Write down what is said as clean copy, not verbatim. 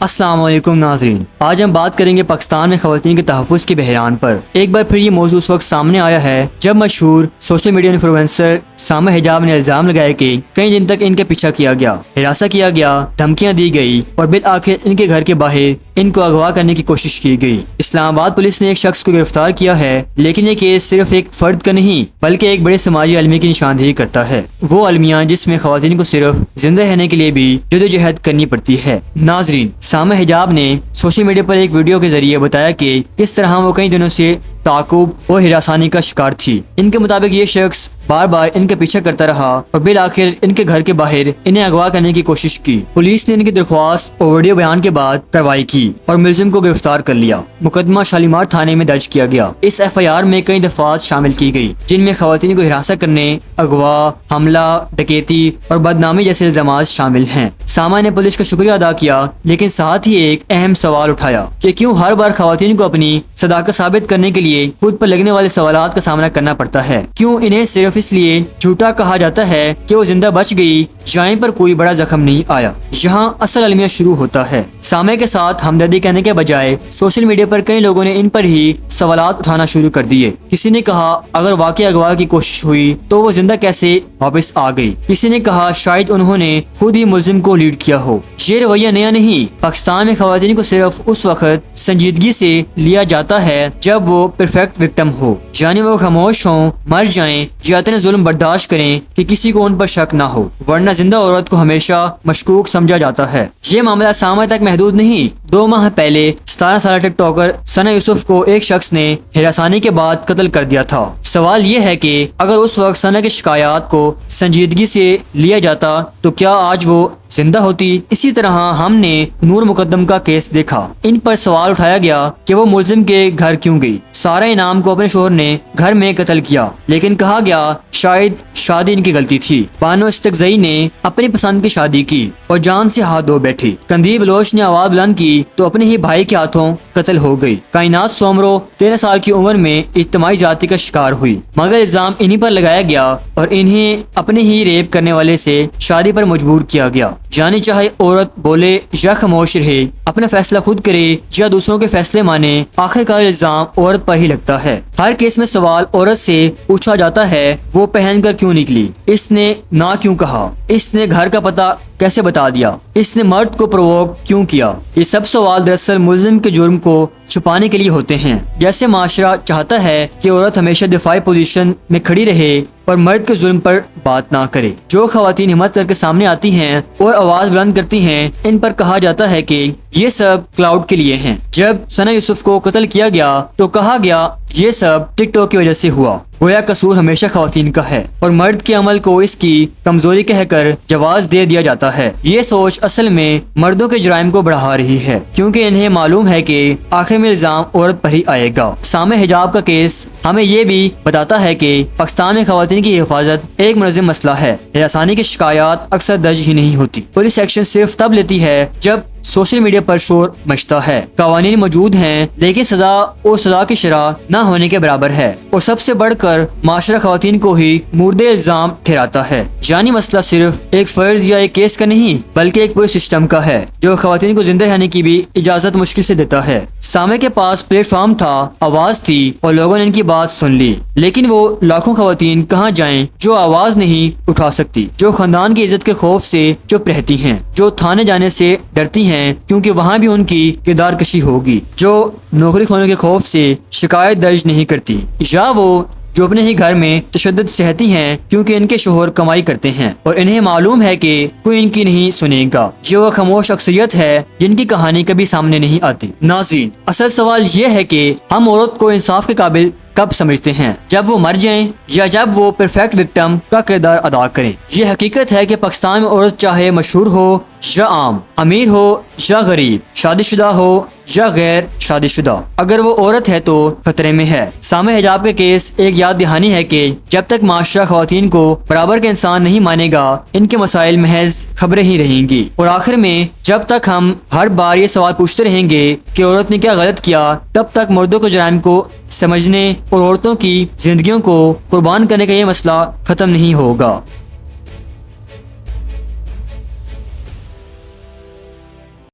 السلام علیکم ناظرین، آج ہم بات کریں گے پاکستان میں خواتین کے تحفظ کے بحران پر۔ ایک بار پھر یہ موضوع اس وقت سامنے آیا ہے جب مشہور سوشل میڈیا انفلوئنسر سامہ حجاب نے الزام لگایا کہ کئی دن تک ان کا پیچھا کیا گیا، ہراساں کیا گیا، دھمکیاں دی گئی اور بالآخر ان کے گھر کے باہر ان کو اغوا کرنے کی کوشش کی گئی۔ اسلام آباد پولیس نے ایک شخص کو گرفتار کیا ہے، لیکن یہ کیس صرف ایک فرد کا نہیں بلکہ ایک بڑے سماجی المیہ کی نشاندہی کرتا ہے، وہ المیہ جس میں خواتین کو صرف زندہ رہنے کے لیے بھی جدوجہد کرنی پڑتی ہے۔ ناظرین، سامہ حجاب نے سوشل میڈیا پر ایک ویڈیو کے ذریعے بتایا کہ کس طرح وہ کئی دنوں سے تعاقب اور ہراسانی کا شکار تھی۔ ان کے مطابق یہ شخص بار بار ان کا پیچھا کرتا رہا اور بالآخر ان کے گھر کے باہر انہیں اغوا کرنے کی کوشش کی۔ پولیس نے ان کی درخواست اور ویڈیو بیان کے بعد کارروائی کی اور ملزم کو گرفتار کر لیا۔ مقدمہ شالیمار تھانے میں درج کیا گیا۔ اس ایف آئی آر میں کئی دفعات شامل کی گئی جن میں خواتین کو ہراساں کرنے، اغوا، حملہ، ڈکیتی اور بدنامی جیسے الزامات شامل ہیں۔ سامہ نے پولیس کا شکریہ ادا کیا، لیکن ساتھ ہی ایک اہم سوال اٹھایا کہ کیوں ہر بار خواتین کو اپنی صداقت ثابت کرنے کے لیے خود پر لگنے والے سوالات کا سامنا کرنا پڑتا ہے؟ کیوں انہیں صرف اس لیے جھوٹا کہا جاتا ہے کہ وہ زندہ بچ گئی یا ان پر کوئی بڑا زخم نہیں آیا؟ یہاں اصل المیہ شروع ہوتا ہے۔ سامع کے ساتھ ہمدردی کہنے کے بجائے سوشل میڈیا پر کئی لوگوں نے ان پر ہی سوالات اٹھانا شروع کر دیے۔ کسی نے کہا اگر واقعی اغوا کی کوشش ہوئی تو وہ زندہ کیسے واپس آ گئی؟ کسی نے کہا شاید انہوں نے خود ہی ملزم کو لیڈ کیا ہو۔ یہ رویہ نیا نہیں، پاکستان میں خواتین کو صرف اس وقت سنجیدگی سے لیا جاتا ہے جب وہ پرفیکٹ وکٹم ہو، یعنی وہ خاموش ہوں، مر جائیں یا اتنے ظلم برداشت کریں کہ کسی کو ان پر شک نہ ہو، ورنہ زندہ عورت کو ہمیشہ مشکوک سمجھا جاتا ہے۔ یہ معاملہ سامع تک محدود نہیں۔ 2 ماہ پہلے 17 سالہ ٹک ٹاکر ثنا یوسف کو ایک شخص نے ہراسانی کے بعد قتل کر دیا تھا۔ سوال یہ ہے کہ اگر اس وقت ثنا کی شکایات کو سنجیدگی سے لیا جاتا تو کیا آج وہ زندہ ہوتی؟ اسی طرح ہم نے نور مقدم کا کیس دیکھا۔ ان پر سوال اٹھایا گیا کہ وہ ملزم کے گھر کیوں گئی۔ سارا انعام کو اپنے شوہر نے گھر میں قتل کیا، لیکن کہا گیا شاید شادی ان کی غلطی تھی۔ بانو استقزئی نے اپنی پسند کی شادی کی اور جان سے ہاتھ دھو بیٹھی۔ قندیل بلوچ نے آواز بلند کی تو اپنے ہی بھائی کے ہاتھوں قتل ہو گئی۔ کائنات سومرو 13 سال کی عمر میں اجتماعی زیادتی کا شکار ہوئی، مگر الزام انہی پر لگایا گیا اور انہیں اپنے ہی ریپ کرنے والے سے شادی پر مجبور کیا گیا۔ یعنی چاہے عورت بولے یا خاموش رہے، اپنا فیصلہ خود کرے یا دوسروں کے فیصلے مانے، آخرکار الزام عورت پر ہی لگتا ہے۔ ہر کیس میں سوال عورت سے پوچھا جاتا ہے وہ پہن کر کیوں نکلی، اس نے نہ کیوں کہا، اس نے گھر کا پتہ کیسے بتا دیا، اس نے مرد کو پرووک کیوں کیا؟ یہ سب سوال دراصل ملزم کے جرم کو چھپانے کے لیے ہوتے ہیں۔ جیسے معاشرہ چاہتا ہے کہ عورت ہمیشہ دفاعی پوزیشن میں کھڑی رہے اور مرد کے ظلم پر بات نہ کرے۔ جو خواتین ہمت کر کے سامنے آتی ہیں اور آواز بلند کرتی ہیں، ان پر کہا جاتا ہے کہ یہ سب کلاؤڈ کے لیے ہیں۔ جب ثنا یوسف کو قتل کیا گیا تو کہا گیا یہ سب ٹک ٹاک کی وجہ سے ہوا، گویا قصور ہمیشہ خواتین کا ہے اور مرد کے عمل کو اس کی کمزوری کہہ کر جواز دے دیا جاتا ہے۔ یہ سوچ اصل میں مردوں کے جرائم کو بڑھا رہی ہے، کیونکہ انہیں معلوم ہے کہ آخر میں الزام عورت پر ہی آئے گا۔ سامع حجاب کا کیس ہمیں یہ بھی بتاتا ہے کہ پاکستان میں خواتین کی حفاظت ایک منظم مسئلہ ہے۔ ہراسانی کی شکایات اکثر درج ہی نہیں ہوتی۔ پولیس ایکشن صرف تب لیتی ہے جب سوشل میڈیا پر شور مچتا ہے، قوانین موجود ہیں لیکن سزا اور سزا کی شرح نہ ہونے کے برابر ہے، اور سب سے بڑھ کر معاشرہ خواتین کو ہی مورد الزام ٹھہراتا ہے۔ یعنی مسئلہ صرف ایک فرد یا ایک کیس کا نہیں بلکہ ایک پورے سسٹم کا ہے جو خواتین کو زندہ رہنے کی بھی اجازت مشکل سے دیتا ہے۔ سامع کے پاس پلیٹ فارم تھا، آواز تھی اور لوگوں نے ان کی بات سن لی، لیکن وہ لاکھوں خواتین کہاں جائیں جو آواز نہیں اٹھا سکتی، جو خاندان کی عزت کے خوف سے چپ رہتی ہیں، جو تھانے جانے سے ڈرتی ہیں کیونکہ وہاں بھی ان کی کردار کشی ہوگی، جو نوکری کھونے کے خوف سے شکایت درج نہیں کرتی، یا وہ جو اپنے ہی گھر میں تشدد سہتی ہیں کیونکہ ان کے شوہر کمائی کرتے ہیں اور انہیں معلوم ہے کہ کوئی ان کی نہیں سنے گا۔ جو وہ خاموش اکثریت ہے جن کی کہانی کبھی سامنے نہیں آتی۔ ناظرین، اصل سوال یہ ہے کہ ہم عورت کو انصاف کے قابل کب سمجھتے ہیں؟ جب وہ مر جائیں یا جب وہ پرفیکٹ وکٹم کا کردار ادا کریں؟ یہ حقیقت ہے کہ پاکستان میں عورت چاہے مشہور ہو یا عام، امیر ہو یا غریب، شادی شدہ ہو یا غیر شادی شدہ، اگر وہ عورت ہے تو خطرے میں ہے۔ سامع حجاب کا کیس ایک یاد دہانی ہے کہ جب تک معاشرہ خواتین کو برابر کے انسان نہیں مانے گا، ان کے مسائل محض خبریں ہی رہیں گی، اور آخر میں جب تک ہم ہر بار یہ سوال پوچھتے رہیں گے کہ عورت نے کیا غلط کیا، تب تک مردوں کو جرائم کو سمجھنے اور عورتوں کی زندگیوں کو قربان کرنے کا یہ مسئلہ ختم نہیں ہوگا۔